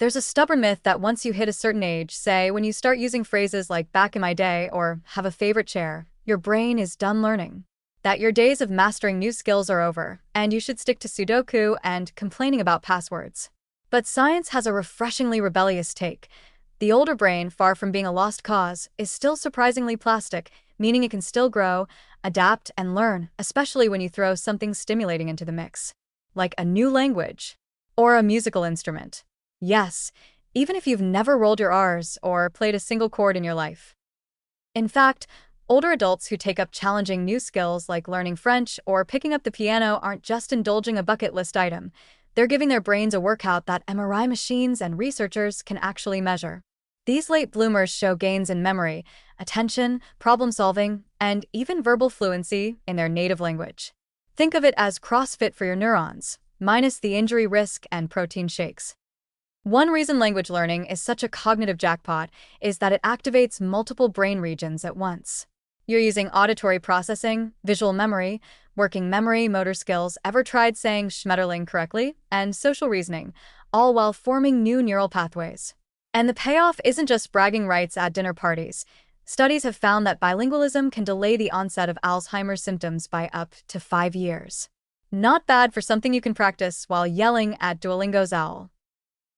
There's a stubborn myth that once you hit a certain age, say when you start using phrases like back in my day or have a favorite chair, your brain is done learning. That your days of mastering new skills are over, and you should stick to Sudoku and complaining about passwords. But science has a refreshingly rebellious take. The older brain, far from being a lost cause, is still surprisingly plastic, meaning it can still grow, adapt, and learn, especially when you throw something stimulating into the mix, like a new language or a musical instrument. Yes, even if you've never rolled your R's or played a single chord in your life. In fact, older adults who take up challenging new skills like learning French or picking up the piano aren't just indulging a bucket list item. They're giving their brains a workout that MRI machines and researchers can actually measure. These late bloomers show gains in memory, attention, problem solving, and even verbal fluency in their native language. Think of it as CrossFit for your neurons, minus the injury risk and protein shakes. One reason language learning is such a cognitive jackpot is that it activates multiple brain regions at once. You're using auditory processing, visual memory, working memory, motor skills, ever tried saying Schmetterling correctly, and social reasoning, all while forming new neural pathways. And the payoff isn't just bragging rights at dinner parties. Studies have found that bilingualism can delay the onset of Alzheimer's symptoms by up to 5 years. Not bad for something you can practice while yelling at Duolingo's owl.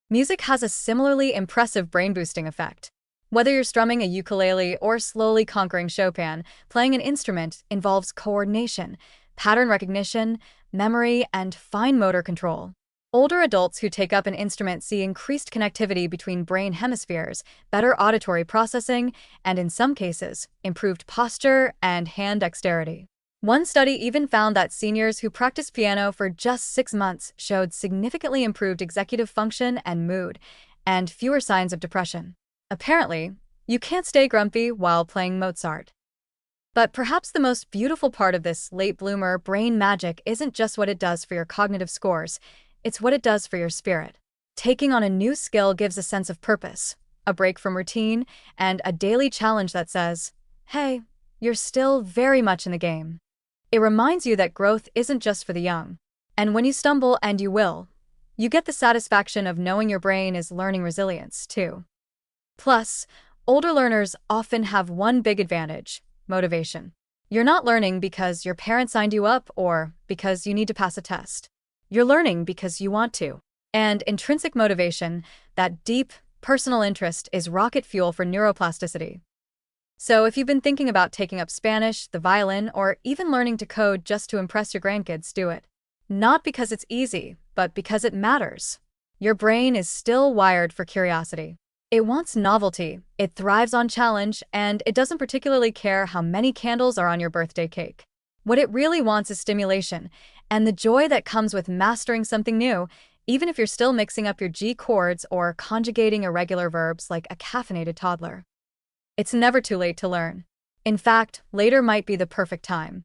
Music has a similarly impressive brain-boosting effect. Whether you're strumming a ukulele or slowly conquering Chopin, playing an instrument involves coordination, pattern recognition, memory, and fine motor control. Older adults who take up an instrument see increased connectivity between brain hemispheres, better auditory processing, and in some cases, improved posture and hand dexterity. One study even found that seniors who practiced piano for just 6 months showed significantly improved executive function and mood, and fewer signs of depression. Apparently, you can't stay grumpy while playing Mozart. But perhaps the most beautiful part of this late bloomer brain magic isn't just what it does for your cognitive scores, it's what it does for your spirit. Taking on a new skill gives a sense of purpose, a break from routine, and a daily challenge that says, hey, you're still very much in the game. It reminds you that growth isn't just for the young. And when you stumble, and you will, you get the satisfaction of knowing your brain is learning resilience, too. Plus, older learners often have one big advantage: motivation. You're not learning because your parents signed you up or because you need to pass a test. You're learning because you want to. And intrinsic motivation, that deep, personal interest, is rocket fuel for neuroplasticity. So if you've been thinking about taking up Spanish, the violin, or even learning to code just to impress your grandkids, do it. Not because it's easy, but because it matters. Your brain is still wired for curiosity. It wants novelty, it thrives on challenge, and it doesn't particularly care how many candles are on your birthday cake. What it really wants is stimulation, and the joy that comes with mastering something new, even if you're still mixing up your G chords or conjugating irregular verbs like a caffeinated toddler. It's never too late to learn. In fact, later might be the perfect time.